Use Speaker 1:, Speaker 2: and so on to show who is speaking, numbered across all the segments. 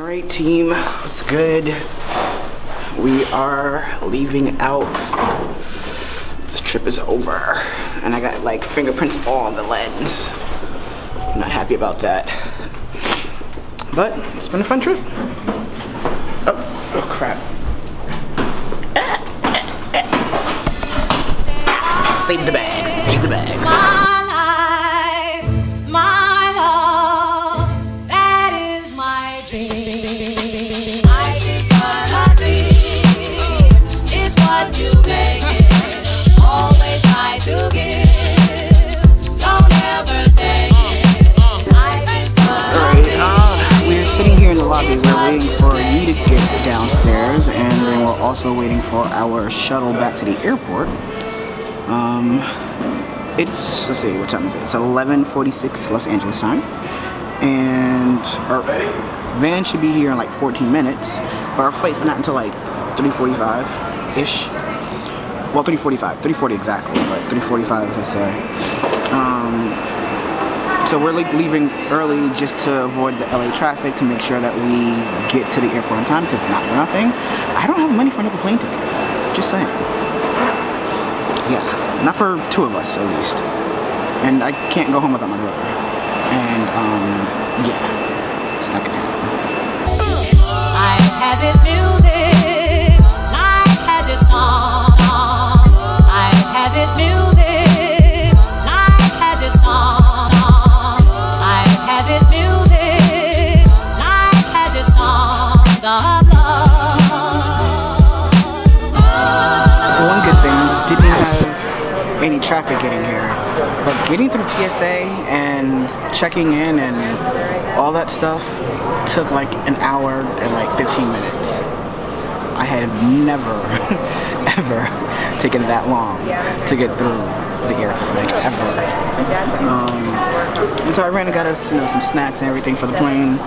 Speaker 1: Alright team, what's good? We are leaving out. This trip is over. And I got like fingerprints all on the lens. I'm not happy about that. But it's been a fun trip. Oh crap. Save the bags, save the bags. We're waiting for you to get downstairs, and then we're also waiting for our shuttle back to the airport. It's, let's see, what time is it? It's 11:46 Los Angeles time, and our van should be here in like 14 minutes, but our flight's not until like 3:45-ish. Well, 3:40 exactly, but 3:45 I say. So we're like leaving early just to avoid the LA traffic, to make sure that we get to the airport on time, because not for nothing, I don't have money for another plane ticket. Just saying. Yeah, not for two of us at least. And I can't go home without my brother. And yeah, it's not gonna happen.
Speaker 2: Life has its music, life has its song, life has its music, life has its song.
Speaker 1: One good thing, didn't have any traffic getting here, but getting through TSA and checking in and all that stuff took like an hour and like 15 minutes. I had never, ever taken that long to get through the airport, like ever. And so I ran and got us, you know, some snacks and everything for the plane.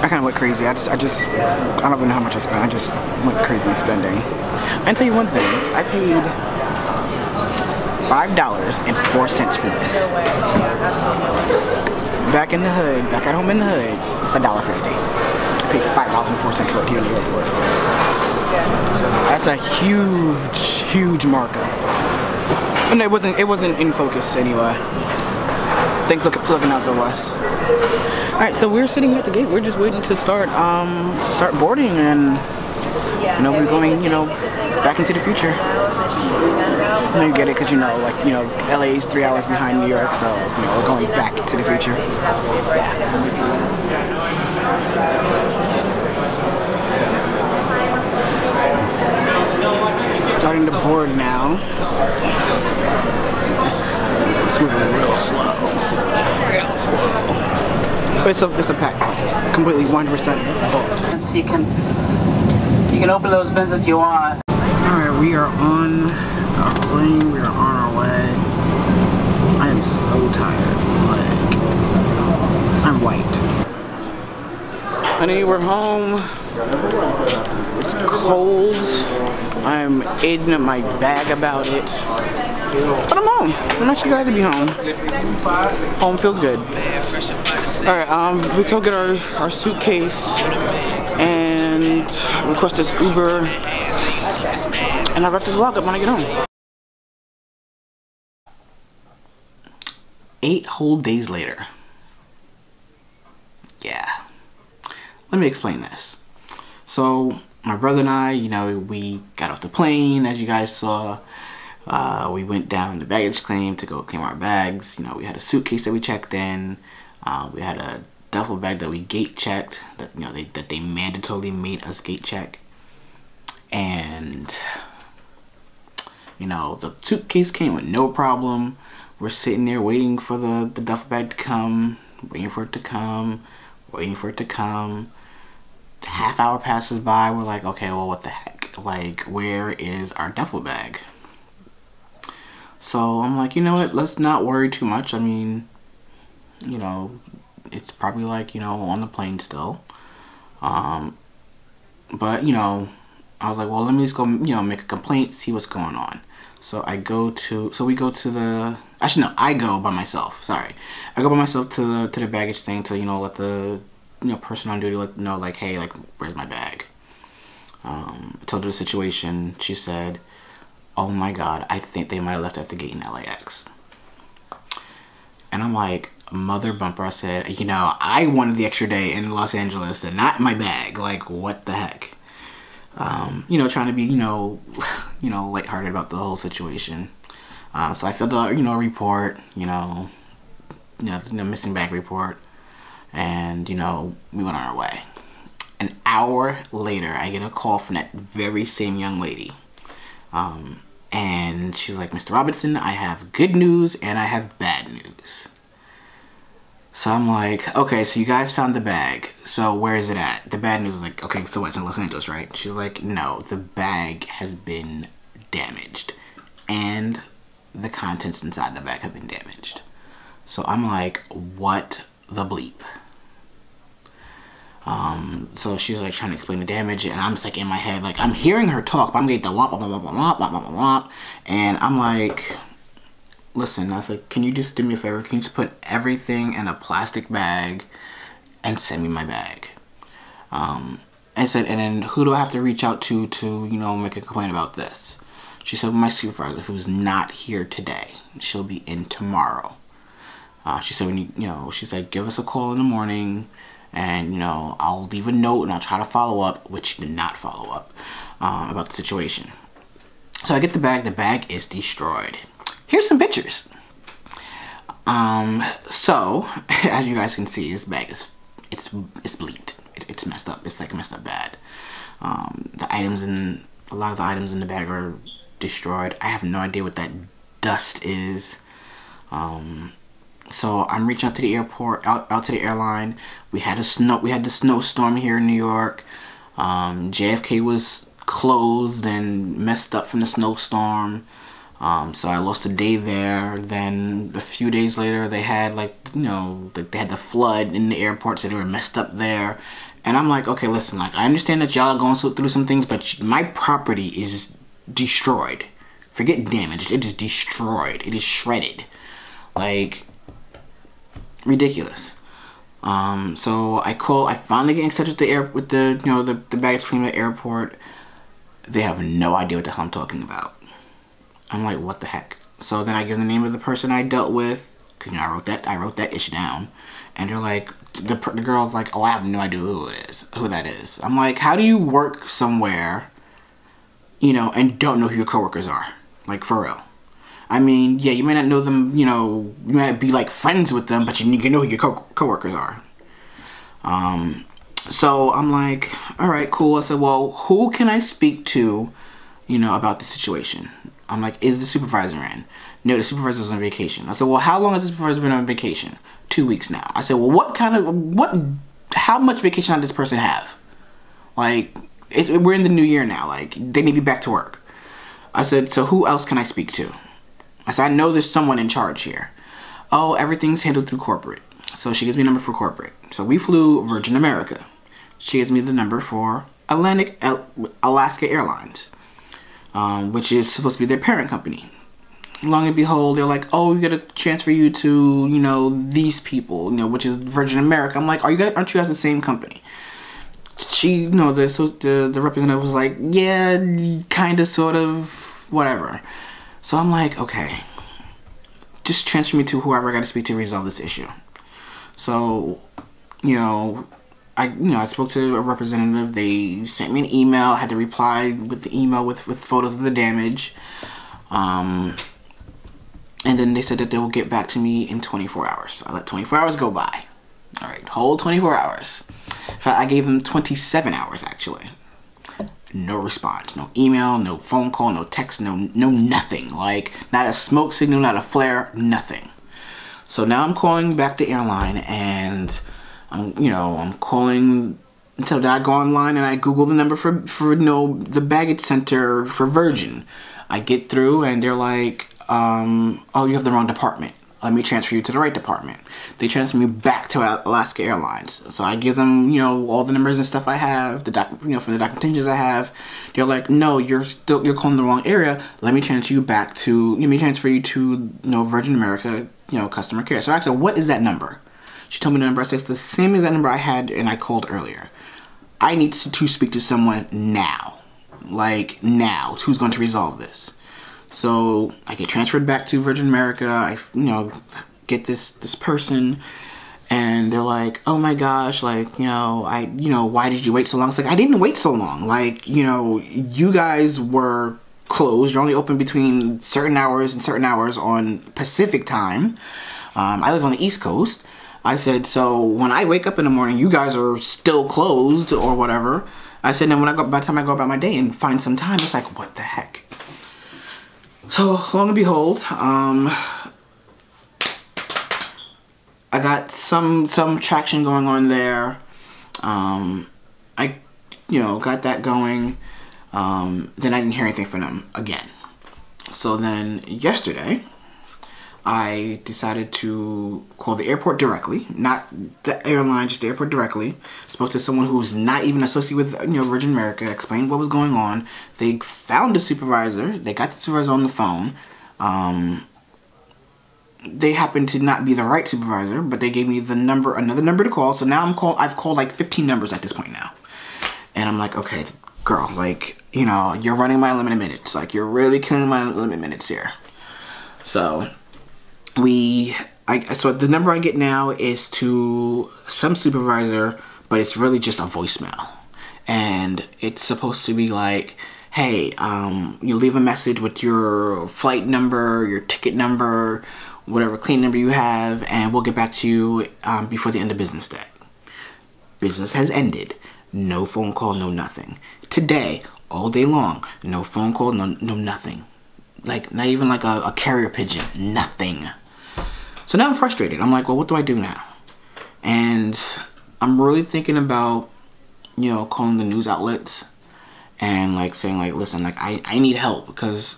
Speaker 1: I kind of went crazy. I don't even know how much I spent. I just went crazy spending. I can tell you one thing. I paid $5.04 for this. Back in the hood, back at home in the hood, it's $1.50. I paid $5.04 for it here in the airport. That's a huge, huge markup. And it wasn't in focus anyway. Thanks for looking out the west. Alright, so we're sitting here at the gate. We're just waiting to start boarding, and you know, we're going, you know, back into the future. I know you get it, because you know, like, you know, LA is 3 hours behind New York, so you know, we're going back to the future. Yeah. Starting to board now. It's moving real slow. Real slow. But it's a packed flight. Completely 100% booked.
Speaker 3: So you can open those bins if you want.
Speaker 1: Alright, we are on our plane. We are on our way. I am so tired. Like, I'm wiped. Honey, we're home. It's cold. I'm in my bag about it. But I'm home. I'm actually glad to be home. Home feels good. Alright, we go get our suitcase and request this Uber, and I'll wrap this vlog up when I get home. 8 whole days later. Yeah. Let me explain this. So, my brother and I, you know, we got off the plane, as you guys saw. We went down to baggage claim to go claim our bags. You know, we had a suitcase that we checked in. We had a duffel bag that we gate checked. That, you know, that they mandatorily made us gate check. And you know, the suitcase came with no problem. We're sitting there waiting for the duffel bag to come, waiting for it to come, waiting for it to come. The half hour passes by. We're like, okay, well, what the heck? Like, where is our duffel bag? So I'm like, you know what? Let's not worry too much. I mean, you know, it's probably like, you know, on the plane still. But, you know, I was like, well, let me just go, you know, make a complaint, see what's going on. So we go to the, actually no, I go by myself, sorry. I go by myself to the baggage thing to, you know, let the person on duty let know, like, hey, like, where's my bag? I told her the situation. She said, oh my God, I think they might have left at the gate in LAX. And I'm like, mother bumper. I said, I wanted the extra day in Los Angeles and not my bag. Like, what the heck? Trying to be, lighthearted about the whole situation. So I filled out, a report, missing bag report. And, we went on our way. An hour later, I get a call from that very same young lady. And she's like, Mr. Robinson, I have good news and I have bad news. So I'm like, okay, so you guys found the bag. So where is it at? The bad news is like, okay, so it's in Los Angeles, right? She's like, no, the bag has been damaged. And the contents inside the bag have been damaged. So I'm like, what the bleep? So she's like trying to explain the damage, and I'm just like in my head, like I'm hearing her talk, but I'm getting the womp, womp, womp, womp, womp, womp, womp, and I'm like, listen, I was like, can you just do me a favor? Can you just put everything in a plastic bag and send me my bag? And said, and then who do I have to reach out to make a complaint about this? She said, my supervisor, who's not here today. She'll be in tomorrow. She said, she's like, give us a call in the morning. And, I'll leave a note and I'll try to follow up, which she did not follow up, about the situation. So I get the bag. The bag is destroyed. Here's some pictures. So, as you guys can see, this bag is, it's bleeped. It's messed up. It's like messed up bad. A lot of the items in the bag are destroyed. I have no idea what that dust is. So I'm reaching out to the airport, out to the airline. We had the snowstorm here in New York. JFK was closed and messed up from the snowstorm. So I lost a day there. Then a few days later, they had they had the flood in the airport, so they were messed up there. And I'm like, okay, listen, like I understand that y'all are going through some things, but my property is destroyed. Forget damaged, it is destroyed. It is shredded. Like, ridiculous. So I finally get in touch with the baggage claim at the airport. They have no idea what the hell I'm talking about. I'm like, what the heck? So then I give the name of the person I dealt with, because I wrote that issue down, and they're like, the girl's like, oh, I have no idea who that is. I'm like, how do you work somewhere, and don't know who your coworkers are? Like, for real. I mean, yeah, you may not know them, you might be like friends with them, but you need to know who your coworkers are. So I'm like, all right, cool. I said, well, who can I speak to, about the situation? I'm like, is the supervisor in? No, the supervisor's on vacation. I said, well, how long has the supervisor been on vacation? 2 weeks now. I said, well, how much vacation does this person have? Like, we're in the new year now. Like, they need to be back to work. I said, so who else can I speak to? I said, I know there's someone in charge here. Oh, everything's handled through corporate. So she gives me a number for corporate. So we flew Virgin America. She gives me the number for Alaska Airlines, which is supposed to be their parent company. Long and behold, they're like, oh, we gotta transfer you to, these people, which is Virgin America. I'm like, aren't you guys the same company? She, the representative was like, yeah, kinda, sort of, whatever. So I'm like, okay, just transfer me to whoever I gotta speak to resolve this issue. So, I spoke to a representative. They sent me an email. I had to reply with the email with photos of the damage. And then they said that they will get back to me in 24 hours. So I let 24 hours go by. All right, whole 24 hours. In fact, I gave them 27 hours, actually. No response. No email, no phone call, no text, no nothing. Like, not a smoke signal, not a flare, nothing. So now I'm calling back the airline, and I'm calling until I go online and I Google the number for the baggage center for Virgin. I get through and they're like, oh, you have the wrong department. Let me transfer you to the right department. They transfer me back to Alaska Airlines. So I give them, all the numbers and stuff I have, from the documentations I have. They're like, no, you're calling the wrong area. Let me transfer you to Virgin America, customer care. So I said, what is that number? She told me the number. I said, it's the same as that number I had and I called earlier. I need to speak to someone now. Like, now. Who's going to resolve this? So, I get transferred back to Virgin America. I, you know, get this person. And they're like, oh my gosh, like, you know, why did you wait so long? It's like, I didn't wait so long. Like, you know, you guys were closed. You're only open between certain hours and certain hours on Pacific time. I live on the East Coast. I said, so when I wake up in the morning, you guys are still closed or whatever. I said, then by the time I go about my day and find some time, it's like, what the heck? So, long and behold, I got some traction going on there. I, you know, got that going. Then I didn't hear anything from them again. So then yesterday, I decided to call the airport directly, not the airline, just the airport directly. Spoke to someone who's not even associated with, you know, Virgin America, explained what was going on. They found a supervisor. They got the supervisor on the phone. They happened to not be the right supervisor, but they gave me the number, another number to call. So now I've called like 15 numbers at this point now. And I'm like, okay, girl, like, you know, you're running my limited minutes. Like, you're really killing my limited minutes here. So so the number I get now is to some supervisor, but it's really just a voicemail. And it's supposed to be like, hey, you leave a message with your flight number, your ticket number, whatever clean number you have, and we'll get back to you before the end of business day. Business has ended. No phone call, no nothing. Today, all day long, no phone call, no nothing. Like, not even like a carrier pigeon. Nothing. So now I'm frustrated. I'm like, well, what do I do now? And I'm really thinking about, you know, calling the news outlets and like saying like, listen, like I need help because,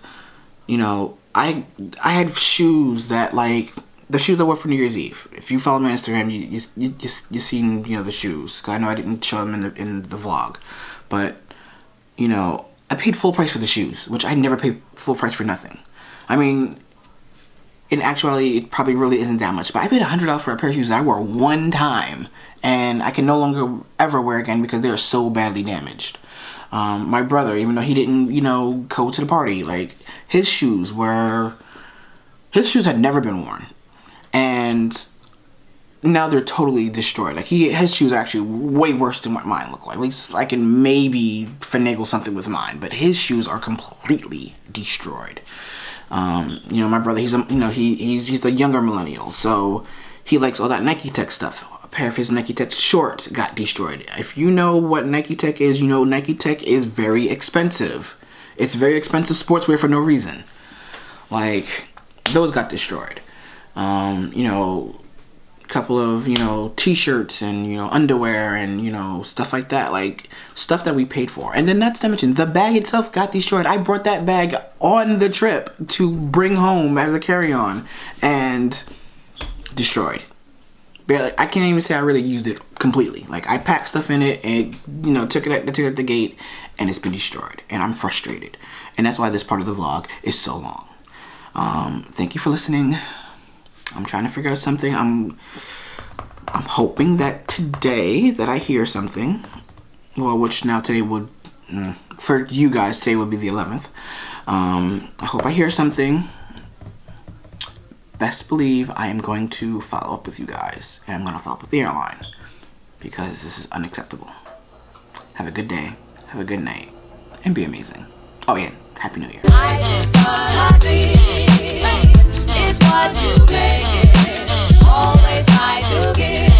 Speaker 1: you know, I had shoes that, like, the shoes I wore for New Year's Eve. If you follow me on Instagram, you seen, you know, the shoes. 'Cause I know I didn't show them in the vlog, but, you know, I paid full price for the shoes, which I never paid full price for nothing. I mean, in actuality, it probably really isn't that much, but I paid $100 for a pair of shoes that I wore one time, and I can no longer ever wear again because they are so badly damaged. My brother, even though he didn't, you know, go to the party, like, his shoes had never been worn. And now they're totally destroyed. Like, his shoes are actually way worse than what mine look like. At least I can maybe finagle something with mine, but his shoes are completely destroyed. You know, my brother, he's the younger millennial, so he likes all that Nike Tech stuff. A pair of his Nike Tech shorts got destroyed. If you know what Nike Tech is, you know Nike Tech is very expensive. It's very expensive sportswear for no reason. Like, those got destroyed. You know, a couple of, you know, t-shirts and, you know, underwear and, you know, stuff like that. Like, stuff that we paid for. And then not to mention, the bag itself got destroyed. I brought that bag on the trip to bring home as a carry-on and destroyed. Barely, I can't even say I really used it completely. Like, I packed stuff in it and, you know, took it at the gate, and it's been destroyed. And I'm frustrated. And that's why this part of the vlog is so long. Thank you for listening. I'm trying to figure out something. I'm hoping that today that I hear something. Well, which now today would, for you guys, today would be the 11th. I hope I hear something. Best believe I am going to follow up with you guys. And I'm going to follow up with the airline. Because this is unacceptable. Have a good day. Have a good night. And be amazing. Oh yeah, Happy New Year.
Speaker 2: It's what you make it. Always try to give.